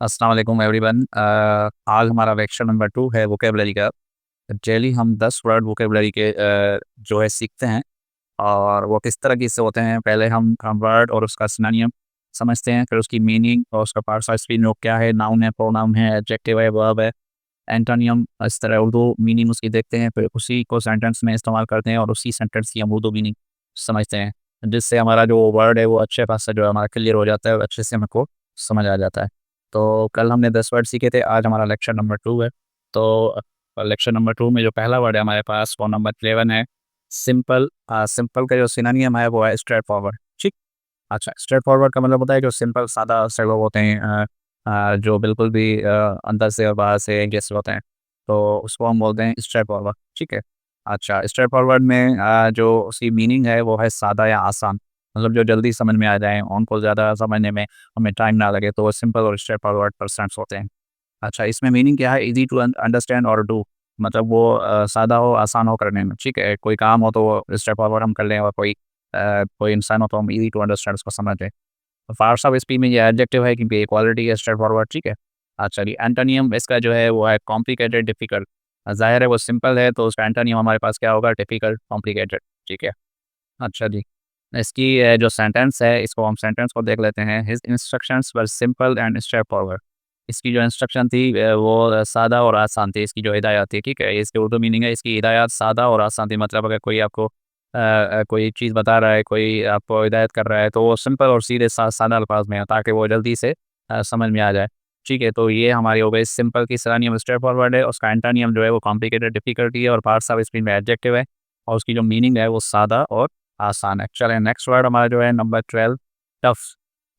अस्सलाम वालेकुम एवरीवन। आज हमारा लेक्चर नंबर 2 है वोकेबलरी का। डेली हम 10 वर्ड वोकेबलरी के जो है सीखते हैं। और वो किस तरह के से होते हैं, पहले हम वर्ड और उसका सिनोनिम समझते हैं, फिर उसकी मीनिंग और उसका पार्ट्स ऑफ स्पीच में क्या है, नाउन है, प्रोनाउन है, एडजेक्टिव है, वर्ब है, एंटोनियम, इस तरह उर्दू मीनिंग उसकी देखते हैं, फिर उसी को सेंटेंस में इस्तेमाल करते हैं और उसी सेंटेंस की हम उर्दू मीनिंग समझते हैं, जिससे हमारा जो वर्ड है वो अच्छे खासा जो है हमारा क्लियर हो जाता है और अच्छे से हमको समझ आ जाता है। तो कल हमने 10 वर्ड सीखे थे, आज हमारा लेक्चर नंबर 2 है। तो लेक्चर नंबर 2 में जो पहला वर्ड है हमारे पास वो नंबर 11 है, सिंपल। सिंपल का जो सिनोनिम है वो है स्ट्रेट फॉरवर्ड। ठीक। अच्छा, स्ट्रेट फॉरवर्ड का मतलब होता है जो सिंपल सादा से लोग होते हैं, जो बिल्कुल भी अंदर से और बाहर से एक जैसे होते हैं, तो उसको हम बोलते हैं स्ट्रेट फॉरवर्ड। ठीक है। अच्छा, स्ट्रेट फॉरवर्ड में जो उसकी मीनिंग है वो है सादा या आसान, मतलब जो जल्दी समझ में आ जाए, उनको ज़्यादा समझने में हमें टाइम ना लगे, तो वो सिंपल और स्ट्रेट फॉरवर्ड पर्सन्स होते हैं। अच्छा, इसमें मीनिंग क्या है, ईज़ी टू अंडरस्टैंड और डू, मतलब वो सादा हो, आसान हो करने में। ठीक है, कोई काम हो तो वो स्ट्रेट फॉरवर्ड हम कर लें, और कोई इंसान हो तो हम ईज़ी टू अंडरस्टैंड उसको समझ लें। फारसा ऑफ स्पीच में ये एडजेक्टिव है क्योंकि इक्वालिटी है, स्ट्रेट फॉरवर्ड। ठीक है। अच्छा जी, एंटोनियम इसका जो है वो है कॉम्प्लिकेटेड, डिफिकल्ट। ज़ाहिर है वो सिंपल है, तो उसका एंटोनियम हमारे पास क्या होगा, डिफिकल्ट, कॉम्प्लिकेटेड। ठीक है। अच्छा जी, इसकी जो सेंटेंस है, इसको हम सेंटेंस को देख लेते हैं। His instructions were simple and straight forward. इसकी जो इंस्ट्रक्शन थी वो सादा और आसान थी, इसकी जो हिदायत थी। ठीक है, इसकी उर्दू मीनिंग है, इसकी हिदायत सादा और आसान थी, मतलब अगर कोई आपको कोई चीज़ बता रहा है, कोई आपको हिदायत कर रहा है, तो वो सिंपल और सीधे सादा अल्फाज में है, ताकि वो जल्दी से समझ में आ जाए। ठीक है, तो ये हमारी हो गई सिंपल की सिनोनिम स्ट्रेट फॉरवर्ड है, उसका एंटोनियम जो है वो कॉम्प्लिकेटेड, डिफिकल्टी है, और पार्ट्स ऑफ स्पीच में एडजेक्टिव है, और उसकी जो मीनिंग है वो सादा और आसान है। चलें, नेक्स्ट वर्ड हमारा जो है नंबर 12, टफ।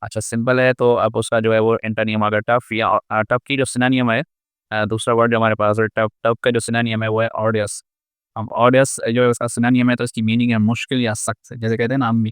अच्छा, सिंपल है तो अब उसका जो है वो एंटोनिम अगर टफ या टफ की जो सिनोनिम है, दूसरा वर्ड जो हमारे पास है टफ, टफ का जो सिनोनिम है वो है ऑडियस। अब ऑडियस जो है उसका सिनोनिम है, तो इसकी मीनिंग है मुश्किल या सख्त, जैसे कहते हैं ना हम,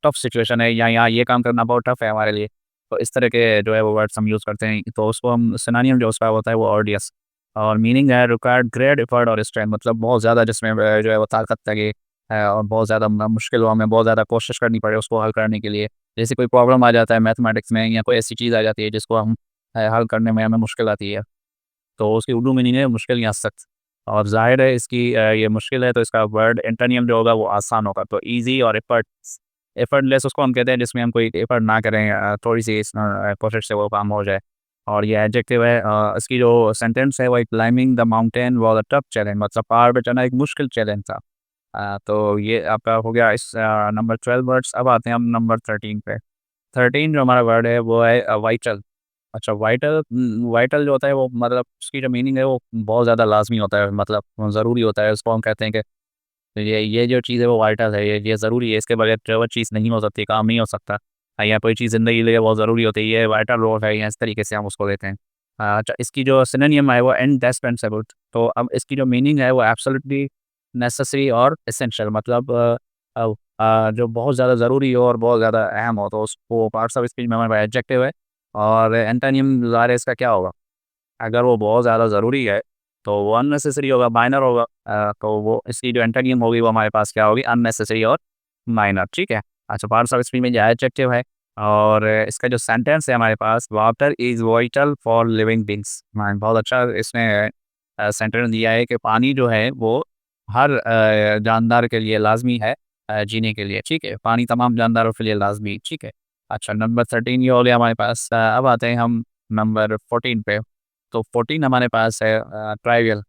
टफ सिचुएशन है, या यहाँ ये काम करना बहुत टफ है हमारे लिए, तो इस तरह के जो है वो वर्ड्स हम यूज़ करते हैं, तो उसको हम सिनोनिम जो उसका होता है वो ऑडियस। और मीनिंग है रिक्वायर्ड ग्रेट एफर्ट और स्ट्रेंथ, मतलब बहुत ज़्यादा जिसमें जो है वो ताकत लगे, और बहुत ज़्यादा मुश्किल हो, हमें बहुत ज़्यादा कोशिश करनी पड़े उसको हल करने के लिए। जैसे कोई प्रॉब्लम आ जाता है मैथमेटिक्स में, या कोई ऐसी चीज़ आ जाती है जिसको हम हल करने में हमें मुश्किल आती है, तो उसकी उर्दू मीनिंग है मुश्किल या सख्त। और ज़ाहिर है इसकी ये मुश्किल है, तो इसका वर्ड एंटोनियम जो होगा वो आसान होगा, तो ईज़ी और एफर्टलेस उसको हम कहते हैं, जिसमें हम कोई एफर्ट ना करें, थोड़ी सी कोशिश से वो काम हो जाए। और ये एडजेक्टिव है। इसकी जो सेंटेंस है वो, climbing the mountain was a tough challenge, मतलब पहाड़ पे चढ़ना एक मुश्किल चैलेंज था। तो ये आपका हो गया इस नंबर 12 वर्ड्स। अब आते हैं हम नंबर 13 पे। 13 जो हमारा वर्ड है वो है वाइटल। अच्छा, वाइटल, वाइटल जो होता है वो, मतलब उसकी जो मीनिंग है वो बहुत ज़्यादा लाज़मी होता है, मतलब ज़रूरी होता है, उसको हम कहते हैं कि ये जो चीज़ है वो वाइटल है, ये ज़रूरी है, इसके बगैर जो चीज़ नहीं हो सकती, काम नहीं हो सकता। या कोई चीज़ ज़िंदगी के लिए बहुत ज़रूरी होती है, ये वाइटल रोल है, या इस तरीके से हम उसको लेते हैं। अच्छा, इसकी जो सिनोनिम है वो इंडिस्पेंसेबल। तो अब इसकी जो मीनिंग है वो एब्सोल्युटली नेसेसरी और एसेंशियल, मतलब जो बहुत ज़्यादा ज़रूरी हो और बहुत ज़्यादा अहम हो, तो उसको पार्ट्स ऑफ स्पीच में हमारे पास एडजेक्टिव है। और एंटोनिम ज़ाहिर है इसका क्या होगा, अगर वो बहुत ज़्यादा ज़रूरी है तो वो अननेसेसरी होगा, माइनर होगा। तो वो इसकी जो एंटोनिम होगी वो हमारे पास क्या होगी, अननेसेसरी और माइनर। ठीक है। अच्छा, पार्ट्स ऑफ स्पीच में जो एडजेक्टिव है, और इसका जो सेंटेंस है हमारे पास, water is vital for living beings. बहुत अच्छा इसने सेंटेंस दिया है कि पानी जो है वो हर जानदार के लिए लाज़मी है, जीने के लिए। ठीक है, पानी तमाम जानदारों के लिए लाज़मी। ठीक है। अच्छा, नंबर 13 ये हो गया हमारे पास। अब आते हैं हम नंबर 14 पे। तो 14 हमारे पास है ट्राइवियल।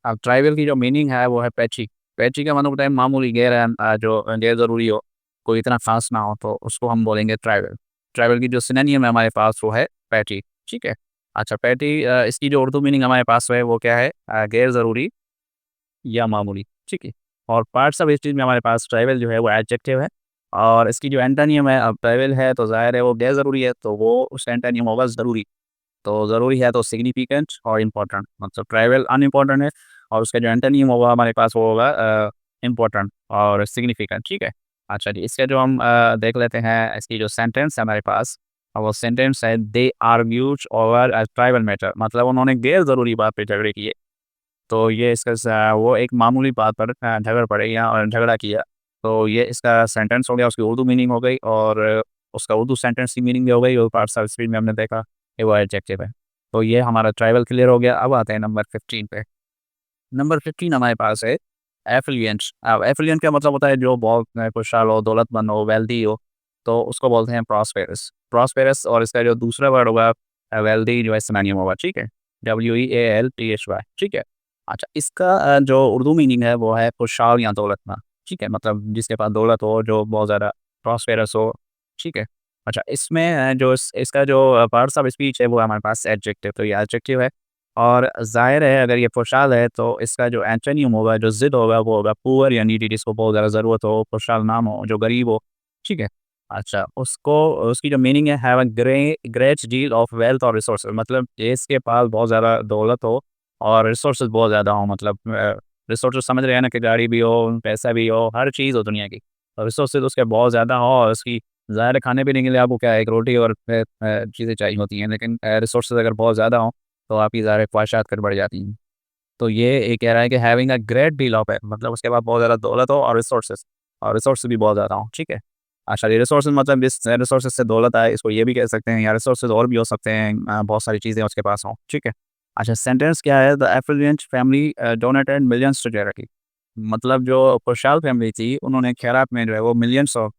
अब ट्राइवियल की जो मीनिंग है वो है पैची। पैची का मतलब होता है मामूली, जो गैर ज़रूरी हो, कोई इतना ख़ास ना हो, तो उसको हम बोलेंगे ट्राइवियल। ट्राइवियल की जो सिनोनिम है हमारे पास वो है पैची। ठीक है। अच्छा, पैटी, इसकी जो उर्दू मीनिंग हमारे पास है वो क्या है, गैर ज़रूरी या मामूली। ठीक है। और पार्ट्स ऑफ स्पीच में हमारे पास ट्राइवियल जो है वो एडजेक्टिव है, और इसकी जो एंटोनिम है, अब ट्राइवियल है तो ज़ाहिर है वो गैर ज़रूरी है, तो वो उसका एंटोनिम होगा ज़रूरी। तो ज़रूरी है तो सिग्निफिकेंट और इम्पोर्टेंट, मतलब ट्राइवल अनइम्पोर्टेंट है, और उसका जो एंटोनिम होगा हमारे पास वो होगा इम्पोर्टेंट और सिग्निफिकेंट। ठीक है। अच्छा जी, इसका जो हम देख लेते हैं, इसकी जो सेंटेंस है हमारे पास, वो सेंटेंस है they argued over a trivial matter, मतलब उन्होंने गैर ज़रूरी बात पे झगड़े किए। तो ये इसका वो एक मामूली बात पर झगड़ पड़े या झगड़ा किया, तो ये इसका सेंटेंस हो गया, उसकी उर्दू मीनिंग हो गई, और उसका उर्दू सेंटेंस की मीनिंग भी हो गई, और पार्ट्स ऑफ स्पीच में हमने देखा। ये वो एडजेक्टिव है। तो ये हमारा ट्राइबल क्लियर हो गया। अब आते हैं नंबर 15 पे। नंबर 15 हमारे पास है एफिलिएंट। अब एफिलिएंट का मतलब होता है जो बहुत खुशहाल हो, दौलतमंद हो, वेल्दी हो, तो उसको बोलते हैं प्रॉस्पेरस। प्रॉस्पेरस और इसका जो दूसरा वर्ड होगा वेल्दी जो है सिनोनिम होगा, ठीक है, WEALTHY, ठीक है। अच्छा, इसका जो उर्दू मीनिंग है वो है खुशहाल या दौलतमंद, ठीक है, मतलब जिसके पास दौलत हो, जो बहुत ज़्यादा प्रॉस्पेरस हो, ठीक है। अच्छा, इसमें जो इसका जो पार्ट्स ऑफ स्पीच है वो हमारे पास एडजेक्टिव, तो ये एडजेक्टिव है। और ज़ाहिर है अगर ये खुशहाल है तो इसका जो एंटोनिम होगा, जो ज़िद होगा वो होगा पुअर या नीडी, जिसको बहुत ज़्यादा ज़रूरत हो, खुशहाल ना हो, जो गरीब हो, ठीक है। अच्छा, उसको उसकी जो मीनिंग है have a great deal of wealth और रिसोर्सेज़, मतलब इसके पास बहुत ज़्यादा दौलत हो और रिसोर्सेज़ बहुत ज़्यादा हो, मतलब रिसोर्सेज़ समझ रहे हैं ना, कि गाड़ी भी हो, पैसा भी हो, हर चीज़ हो दुनिया की। और रिसोर्सेज़ उसके बहुत ज़्यादा हो और उसकी ज़ाहिर है खाने-पीने के लिए आपको क्या है, एक रोटी और चीज़ें चाहिए होती हैं, लेकिन रिसोर्सेज़ अगर बहुत ज़्यादा हों तो आपकी ज़ाहिर है ख्वाहिशात फिर बढ़ जाती हैं। तो ये कह रहा है कि having a great deal of है, मतलब उसके पास बहुत ज़्यादा दौलत हो और रिसोर्सेज़ भी बहुत ज़्यादा हों, ठीक है। अच्छा, ये रिसोर्सेज़ मतलब जिस रिसोर्सेज़ से दौलत आए, इसको ये भी कह सकते हैं, या रिसोर्सेज़ और भी हो सकते हैं, बहुत सारी चीज़ें उसके पास हों, ठीक है। अच्छा, सेंटेंस क्या है, the affluent family donated millions to charity, मतलब जो खुशहाल फैमिली थी उन्होंने खैरात में जो है वो मिलियंस ऑफ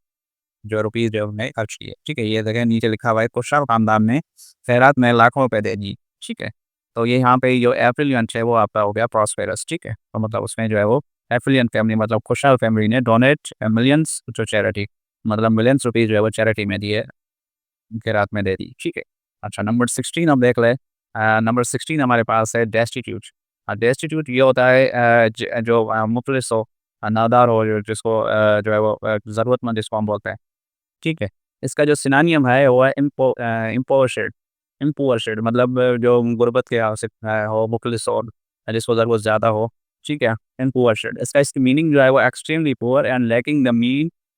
जो रुपीज़ जो है उन्हें खर्च किए, ठीक है। ये देखिए नीचे लिखा हुआ है, खुशहाल खानदान ने खैरात में लाखों रुपए दे दिए, ठीक है। तो ये यहाँ पे जो एफिलिएंट है वो आपका हो गया प्रॉस्पेरस, ठीक है। तो मतलब उसमें जो है वो एफिलिएंट फैमिली मतलब खुशहाल फैमिली ने डोनेट मिलियंस टू चैरिटी, मतलब मिलियंस रुपीज़ जो है वो चैरिटी में दिए, खैरात में दे दी, ठीक है। अच्छा, नंबर 16 अब देख लें। नंबर 16 हमारे पास है डेस्टिट्यूट। डेस्टिट्यूट ये होता है जो मुफलिस हो, नादार हो, जो जिसको जो है वो ज़रूरतमंद जिसको हम बोलते हैं, ठीक है। इसका जो सिनोनिम है वो है इम्पोवर्शिड। इम्पोवर्शिड मतलब जो गुर्बत के हाल से हो, मुफ़लिस हो, जिसको ज़रूरत ज़्यादा हो, ठीक है, इम्पोवर्शिड। इसकी मीनिंग जो है वो extremely poor and lacking the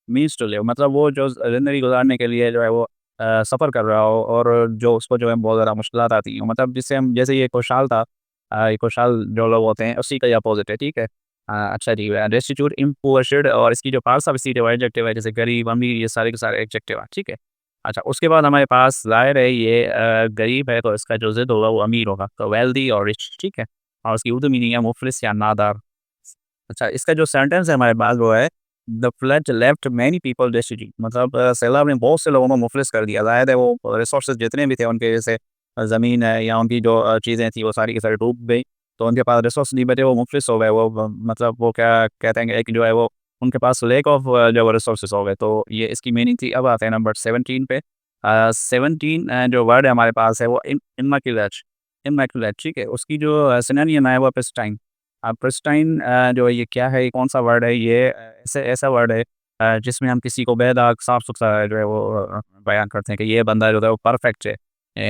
means to live, मतलब वो जो ज़िंदगी गुज़ारने के लिए जो है वो सफ़र कर रहा हो और जो उसको जो है बहुत ज़्यादा मुश्किलात आती हैं, मतलब जिससे हम जैसे ये खुशहाल था, ये खुशहाल जो लोग होते हैं उसी का ये अपोज़िट है, ठीक है। अच्छा जी, डेस्टिट्यूट, इम्पोवर्शिड और इसकी जो पार्ट्स ऑफ स्पीच है वो एडजेक्टिव है, जैसे गरीब, अमीर, ये सारे के सारे एडजेक्टिव हैं, ठीक है। अच्छा, उसके बाद हमारे पास ज़ाहिर है ये गरीब है तो इसका जो ज़िद होगा वो अमीर होगा, तो वेल्दी और रिच, ठीक है। और उसकी उर्दू मीनिंग है मुफलिस या नादार। अच्छा, इसका जो सेंटेंस है हमारे पास वो है the flood left many people destitute, मतलब सैलाब ने बहुत से लोगों को मुफलिस कर दिया। ज़ाहिर है वो रिसोर्सेज जितने भी थे उनके, जैसे ज़मीन है या उनकी जो चीज़ें थी वो सारी की सारी डूब गई, तो उनके पास रिसोर्स नहीं बचे, वो मुफलिस हो गए, वो मतलब वो क्या कहते हैं कि एक जो है वो उनके पास लेक ऑफ जो वो रिसोर्सेज हो गए, तो ये इसकी मीनिंग थी। अब आते हैं नंबर 17 पे। 17 जो वर्ड है हमारे पास है वो इम्मैकुलेट। इम्मैकुलेट, ठीक है। उसकी जो सिनोनिम है वो प्रिस्टाइन। प्रिस्टाइन जो ये क्या है, ये कौन-सा वर्ड है, ये ऐसे ऐसा वर्ड है जिसमें हम किसी को बेदाग साफ-सुथरा जो है वो बयान करते हैं कि ये बंदा जो है वो परफेक्ट है।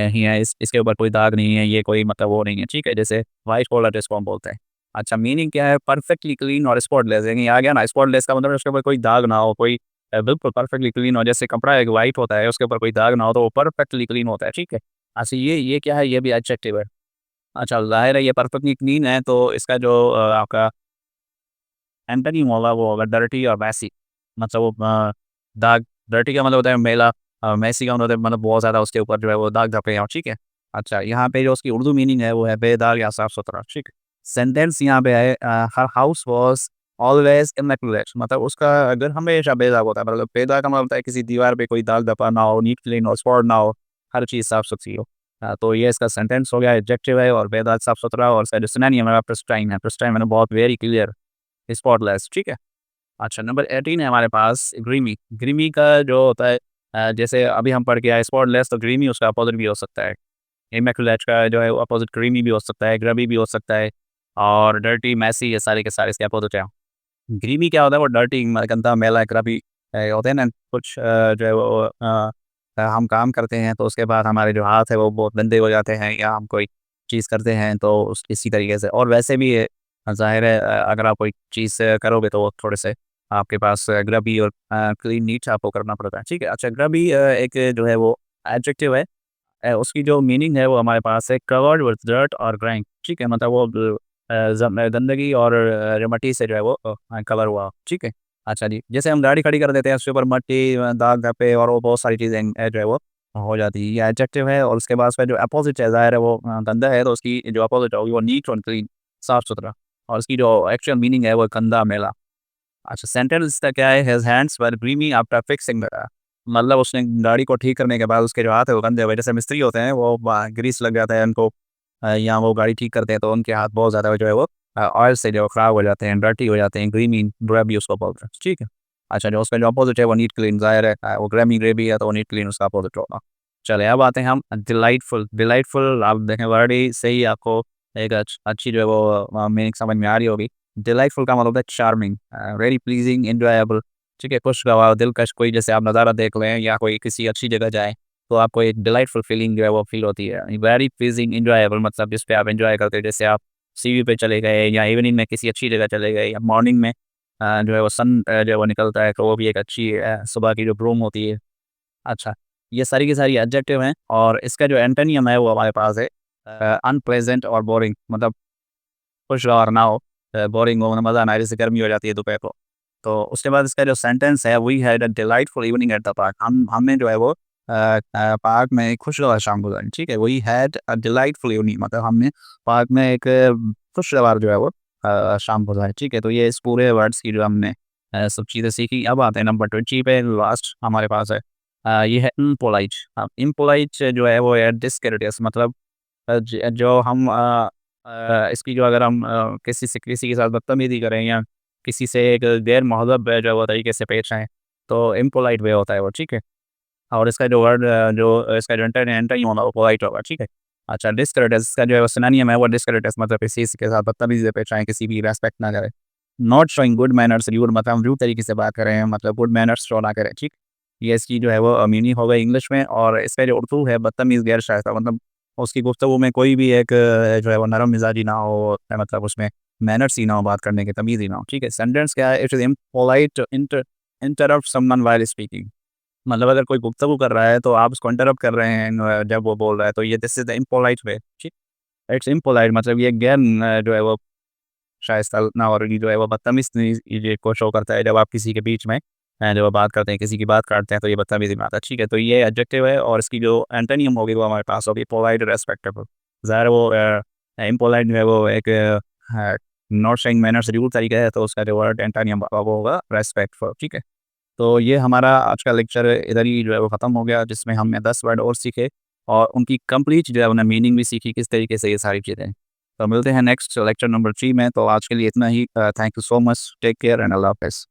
ही है, इसके ऊपर कोई दाग नहीं है, ये कोई मतलब वो नहीं है, ठीक है, जैसे व्हाइट कॉलर जिसको हम बोलते हैं। अच्छा, मीनिंग क्या है, परफेक्टली क्लीन और स्पॉटलेस, यानी आ गया ना, स्पॉटलेस का मतलब उसके ऊपर कोई दाग ना हो, कोई बिल्कुल परफेक्टली क्लीन हो, जैसे कपड़ा एक व्हाइट होता है, उसके ऊपर कोई दाग ना हो तो वो परफेक्टली क्लीन होता है, ठीक है। अच्छा, ये क्या है, ये भी एडजेक्टिव है। अच्छा, ज़ाहिर है ये परफेक्टली क्लीन है तो इसका जो आपका एंटोनिम होगा वो होगा डर्टी और मेसी, मतलब वो दाग, डर्टी का मतलब होता है मैला, मेसी का मतलब होता है मतलब बहुत ज़्यादा उसके ऊपर जो है वो दाग धब्बे हों, ठीक है। अच्छा, यहाँ पे जो उसकी उर्दू मीनिंग है वो है बेदाग या साफ-सुथरा, ठीक है। सेंटेंस यहाँ पे है हर हाउस वाज़ ऑलवेज़ इम्मैकुलेट, मतलब उसका घर हमेशा बेदाग होता है, मतलब बेदाग का मतलब होता है किसी दीवार पे कोई दाग धब्बा ना हो, नीट क्लीन हो, स्पॉट ना हो, हर चीज़ साफ-सुथरी हो। तो ये इसका सेंटेंस हो गया, एडजेक्टिव है और बेदाग साफ-सुथरा, और इसका जो सिनोनिम है प्रिस्टाइन है। प्रिस्टाइन मतलब बहुत वेरी क्लियर, स्पॉटलेस, ठीक है। अच्छा, नंबर 18 है हमारे पास ग्रीमी। ग्रीमी का जो होता है जैसे अभी हम पढ़ के आए स्पॉटलेस, तो ग्रीमी उसका अपोज़िट भी हो सकता है। इमैकुलेट का जो है वो अपोज़िट क्रीमी भी हो सकता है, ग्रबी भी हो सकता है, और डर्टी, मेसी, ये सारे के सारे इसके अपोज़िट हैं। ग्रीमी क्या होता है, वो डर्टी गंदा मैला ग्रबी होते हैं ना कुछ जो है वो हम काम करते हैं तो उसके बाद हमारे जो हाथ है वो बहुत गंदे हो जाते हैं, या हम कोई चीज़ करते हैं तो उस इसी तरीके से, और वैसे भी ज़ाहिर है अगर आप कोई चीज़ करोगे तो वो थोड़े से आपके पास ग्रबी और क्लीन नीट आपको करना पड़ता है, ठीक है। अच्छा, ग्रबी एक जो है वो एडजेक्टिव है। उसकी जो मीनिंग है वो हमारे पास है कवर्ड विथ डर्ट और ग्राइम, ठीक है, मतलब वो गंदगी और मट्टी से जो है वो कवर हुआ हो, ठीक है। अच्छा जी, जैसे हम गाड़ी खड़ी कर देते हैं उसके ऊपर मट्टी, दाग धब्बे और वो बहुत सारी चीज़ें जो है वो हो जाती है, ये एडजेक्टिव है। और उसके बाद उसका जो अपोज़िट है, ज़ाहिर है वो गंदा है, तो उसकी जो अपोज़िट होगी वो नीट और क्लीन, साफ-सुथरा। और उसकी जो एक्चुअल मीनिंग है वो गंदा, मैला। अच्छा, सेंटेंस इसका क्या है, his hands were grimy after fixing the car. मतलब उसने गाड़ी को ठीक करने के बाद उसके जो हाथ है वो गंदे हो गए। जैसे मिस्त्री होते हैं वो ग्रीस लग जाता है उनको, या वो गाड़ी ठीक करते हैं तो उनके हाथ बहुत ज़्यादा जो है वो ऑयल से जो ख़राब हो जाते हैं, डर्टी हो जाते हैं, ग्रीमी ग्रेबी उसको बोलते हैं, ठीक है। अच्छा, जो उसका जो अपोज़िट है वो नीट क्लीन, ज़ाहिर है वो ग्रेमी ग्रेबी है तो वो नीट क्लीन उसका अपोज़िट होगा। चलिए अब आते हैं हम डिलाइटफुल। डिलाइटफुल आप देखें वर्ड ही से ही आपको एक अच्छी जो है वो मीनिंग समझ में आ रही होगी। डिलाइटफुल का मतलब होता है चार्मिंग, वेरी प्लीजिंग, एन्जॉयबल, ठीक है, खुशगवार, दिलकश। कोई जैसे आप नज़ारा देख लें या कोई किसी अच्छी जगह जाएँ, तो आपको एक डिलाइटफुल फीलिंग जो है वो फ़ील होती है। वेरी प्लीजिंग, एन्जॉयबल मतलब जिस पे आप एन्जॉय करते हैं। जैसे आप सी वी पे चले गए या इवनिंग में किसी अच्छी जगह चले गए या मॉर्निंग में जो है वो सन जो है वो निकलता है, तो वो भी एक अच्छी सुबह की जो ब्रूम होती है। अच्छा, ये सारी की सारी एडजेक्टिव हैं और इसका जो एंटोनियम है वो हमारे पास है अनप्लेज़ेंट और बोरिंग। मतलब खुशगवार ना हो, बोरिंग हो, मज़ा ना आए, जैसे गर्मी हो जाती है दोपहर को। तो उसके बाद इसका जो सेंटेंस है, we had a delightful evening at the park. हमने जो है वो पार्क में एक खुशगवार शाम गुज़ारी, ठीक है। We had a delightful evening मतलब हमने पार्क में एक खुशगवार जो है वो शाम गुज़ारी, ठीक है। तो ये इस पूरे वर्ड्स की जो हमने सब चीज़ें सीखी। अब आते हैं नंबर 20 पे, लास्ट हमारे पास है। ये है इम्पोलाइट। इम्पोलाइट जो है वो है डिसकरेटियस मतलब जो हम इसकी जो अगर हम किसी के साथ बदतमीज़ी करें या किसी से एक गैर मुहज़्ज़ब जो है वो तरीके से पेश आएँ, तो इम्पोलाइट वे होता है वो, ठीक है। और इसका जो वर्ड जो इसका जो एंटोनिम होगा वो पोलाइट होगा, ठीक है। अच्छा, डिसकरेटियस का जो है वो सिनोनिम है वो डिसकरेटियस मतलब किसी के साथ बदतमीज़ी से पेश आएँ, किसी की रिस्पेक्ट ना करें। Not showing good manners, rude मतलब हम रूड तरीके से बात कर रहे हैं, मतलब गुड मैनर्स शो ना करें, ठीक। ये इसकी जो है वो मीनिंग हो गई इंग्लिश में। और इसका जो उर्दू है बदतमीज़, गैर शाइस्ता मतलब उसकी गुफ्तगू में कोई भी एक जो है वो नरम मिजाजी ना हो, मतलब उसमें मैनर्स ही ना हो, बात करने की तमीज़ ही ना हो, ठीक है। सेंटेंस क्या है, it is impolite to interrupt someone while speaking. मतलब अगर कोई गुफ्तगू कर रहा है तो आप उसको इंटरप्ट कर रहे हैं जब वो बोल रहा है, तो ये दिस इज़ द इम्पोलाइट वे, ठीक। इट्स इम्पोलाइट मतलब ये गैर जो है वो शाइस्ता ना, और ये जो है वो बदतमीज़ ये को शो करता है जब आप किसी के बीच में जब आप बात करते हैं, किसी की बात काटते हैं, तो ये बदतमीज़ी में आता है, ठीक है। तो ये एडजेक्टिव है और इसकी जो एंटोनिम होगी वो हमारे पास होगी पोलाइट, रिस्पेक्टेबल। ज़ाहिर है वो इम्पोलाइट जो है वो एक नॉट शोइंग मैनर्स, रूड तरीका है, तो उसका जो वर्ड एंटोनिम होगा वो होगा रिस्पेक्टफुल, ठीक है। तो ये हमारा आज का लेक्चर इधर ही जो है वो ख़त्म हो गया, जिसमें हमने 10 वर्ड और सीखे और उनकी कंप्लीट जो है उन्हें मीनिंग भी सीखी, किस तरीके से ये सारी चीज़ें। तो मिलते हैं नेक्स्ट लेक्चर नंबर 3 में, तो आज के लिए इतना ही। Thank you so much, take care and Allah हाफ़िज़।